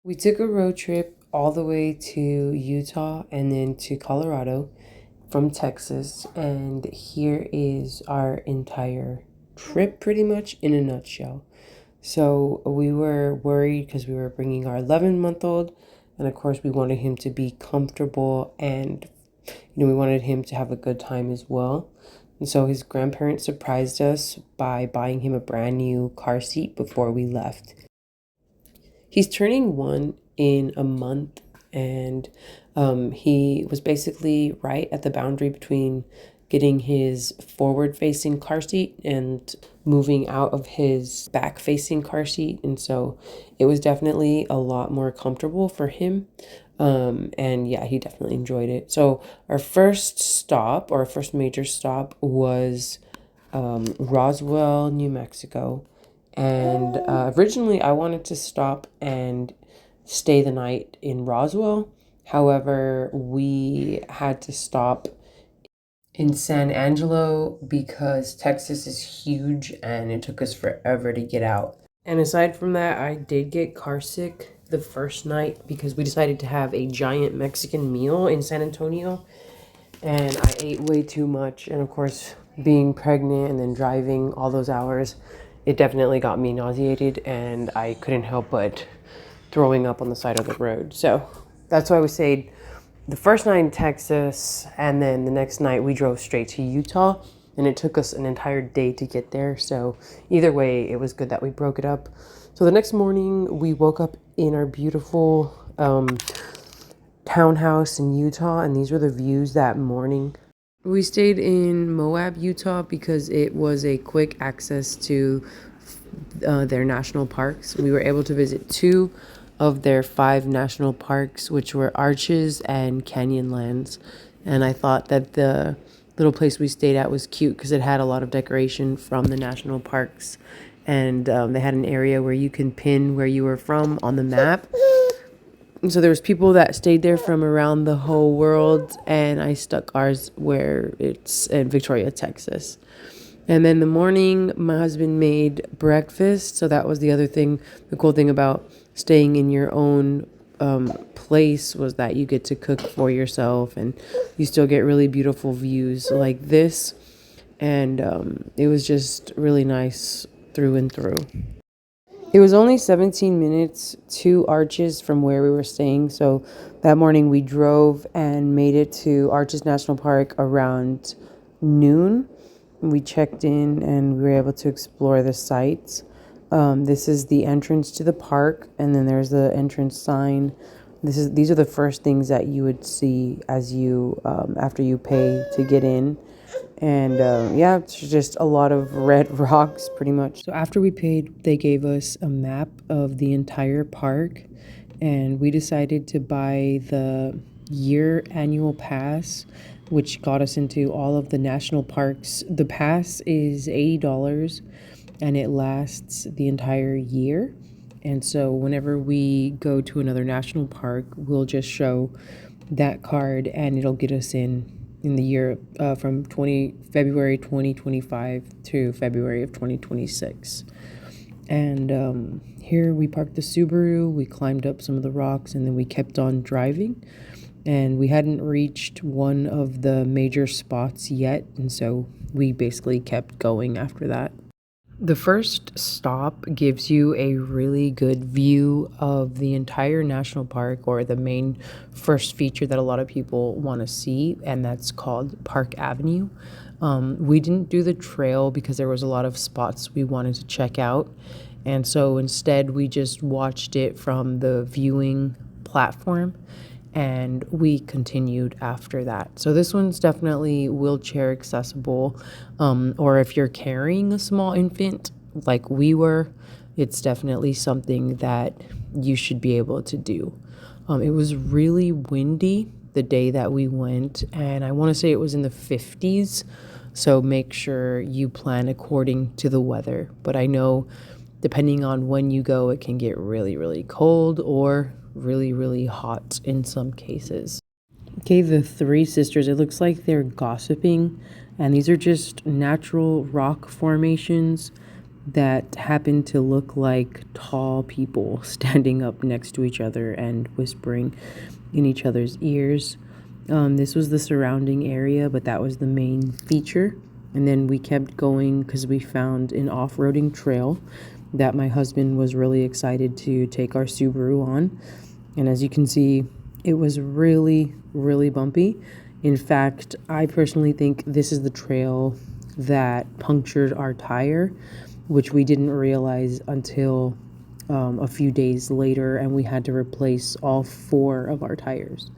We took a road trip all the way to Utah and then to Colorado from Texas. And here is our entire trip pretty much in a nutshell. So we were worried because we were bringing our 11-month-old. And of course, we wanted him to be comfortable and, we wanted him to have a good time as well. And so his grandparents surprised us by buying him a brand new car seat before we left. He's turning 1 in a month, and he was basically right at the boundary between getting his forward facing car seat and moving out of his back facing car seat. And so it was definitely a lot more comfortable for him. And yeah, he definitely enjoyed it. So our first stop, or our first major stop, was Roswell, New Mexico. And originally, I wanted to stop and stay the night in Roswell. However, we had to stop in San Angelo because Texas is huge and it took us forever to get out. And aside from that, I did get car sick the first night because we decided to have a giant Mexican meal in San Antonio. And I ate way too much. And of course, being pregnant and then driving all those hours, it definitely got me nauseated and I couldn't help but throwing up on the side of the road. So that's why we stayed the first night in Texas, and then the next night we drove straight to Utah, and it took us an entire day to get there. So either way, it was good that we broke it up. So the next morning we woke up in our beautiful townhouse in Utah, and these were the views that morning. We stayed in Moab, Utah because it was a quick access to their national parks. We were able to visit 2 of their 5 national parks, which were Arches and Canyonlands. And I thought that the little place we stayed at was cute because it had a lot of decoration from the national parks. And they had an area where you can pin where you were from on the map. And so there was people that stayed there from around the whole world, and I stuck ours where it's in Victoria, Texas. And then the morning, my husband made breakfast. So that was the other thing. The cool thing about staying in your own place was that you get to cook for yourself, and you still get really beautiful views like this. And it was just really nice through and through. It was only 17 minutes to Arches from where we were staying. So that morning we drove and made it to Arches National Park around noon. We checked in and we were able to explore the sites. This is the entrance to the park, and then there's the entrance sign. These are the first things that you would see as you after you pay to get in. And yeah, it's just a lot of red rocks pretty much. So after we paid, they gave us a map of the entire park, and we decided to buy the year annual pass, which got us into all of the national parks. The pass is $80 and it lasts the entire year. And so whenever we go to another national park, we'll just show that card and it'll get us in the year from February 2025 to February of 2026. And here we parked the Subaru, we climbed up some of the rocks, and then we kept on driving. And we hadn't reached one of the major spots yet, and so we basically kept going after that. The first stop gives you a really good view of the entire national park, or the main first feature that a lot of people want to see, and that's called Park Avenue. We didn't do the trail because there was a lot of spots we wanted to check out, and so instead we just watched it from the viewing platform, and we continued after that. So this one's definitely wheelchair accessible, or if you're carrying a small infant like we were, it's definitely something that you should be able to do. It was really windy the day that we went, and I want to say it was in the 50s, so make sure you plan according to the weather. But I know depending on when you go, it can get really, really cold or really, really hot in some cases. Okay, the 3 sisters, it looks like they're gossiping, and these are just natural rock formations that happened to look like tall people standing up next to each other and whispering in each other's ears. This was the surrounding area, but that was the main feature. And then we kept going because we found an off-roading trail that my husband was really excited to take our Subaru on. And as you can see, it was really, really bumpy. In fact, I personally think this is the trail that punctured our tire, which we didn't realize until a few days later, and we had to replace all 4 of our tires.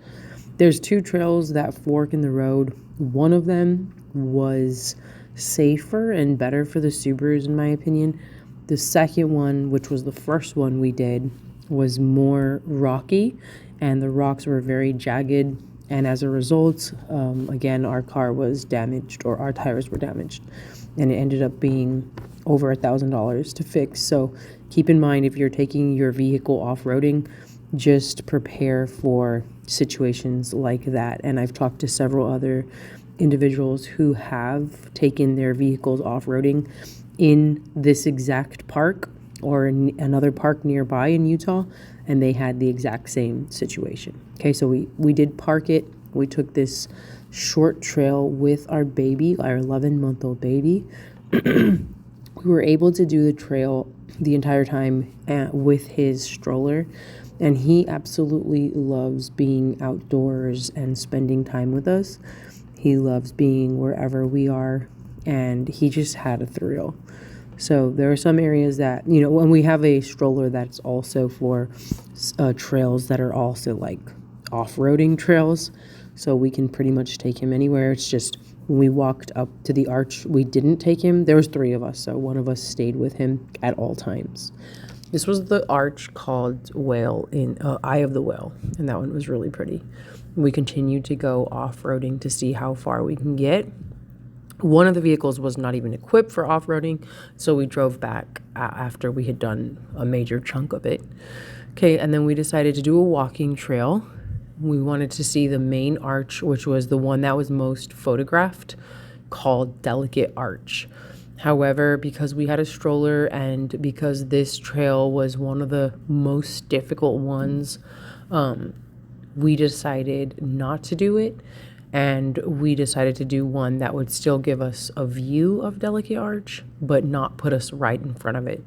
There's 2 trails that fork in the road. One of them was safer and better for the Subarus, in my opinion. The second one, which was the first one we did, was more rocky, and the rocks were very jagged. And as a result, again, our car was damaged, or our tires were damaged, and it ended up being over $1,000 to fix. So keep in mind, if you're taking your vehicle off-roading, just prepare for situations like that. And I've talked to several other individuals who have taken their vehicles off-roading in this exact park or in another park nearby in Utah, and they had the exact same situation. Okay, so we did park it. We took this short trail with our baby, our 11-month-old baby. We were able to do the trail the entire time with his stroller, and he absolutely loves being outdoors and spending time with us. He loves being wherever we are, and he just had a thrill. So there are some areas that, when we have a stroller that's also for trails that are also like off-roading trails, so we can pretty much take him anywhere. It's just when we walked up to the arch, we didn't take him. There was 3 of us, so one of us stayed with him at all times. This was the arch called Whale in Eye of the Whale, and that one was really pretty. We continued to go off-roading to see how far we can get. One of the vehicles was not even equipped for off-roading, so we drove back after we had done a major chunk of it. Okay, and then we decided to do a walking trail. We wanted to see the main arch, which was the one that was most photographed, called Delicate Arch. However, because we had a stroller and because this trail was one of the most difficult ones, we decided not to do it, and we decided to do one that would still give us a view of Delicate Arch, but not put us right in front of it.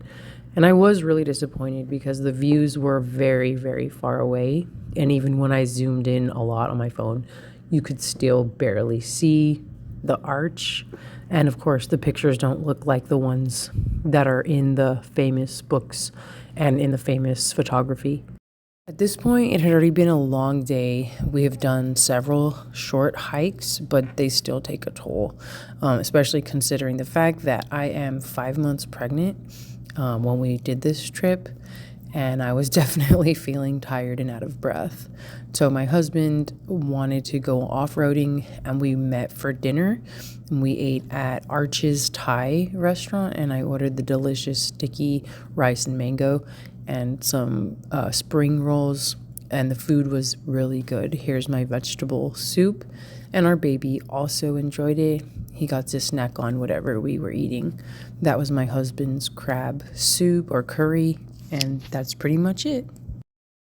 And I was really disappointed because the views were very, very far away, and even when I zoomed in a lot on my phone, you could still barely see the arch. And of course, the pictures don't look like the ones that are in the famous books and in the famous photography. At this point, it had already been a long day. We have done several short hikes, but they still take a toll, especially considering the fact that I am 5 months pregnant when we did this trip, and I was definitely feeling tired and out of breath. So my husband wanted to go off-roading, and we met for dinner. We ate at Arch's Thai restaurant, and I ordered the delicious sticky rice and mango and some spring rolls, and the food was really good. Here's my vegetable soup, and our baby also enjoyed it. He got to snack on whatever we were eating. That was my husband's crab soup or curry, and that's pretty much it.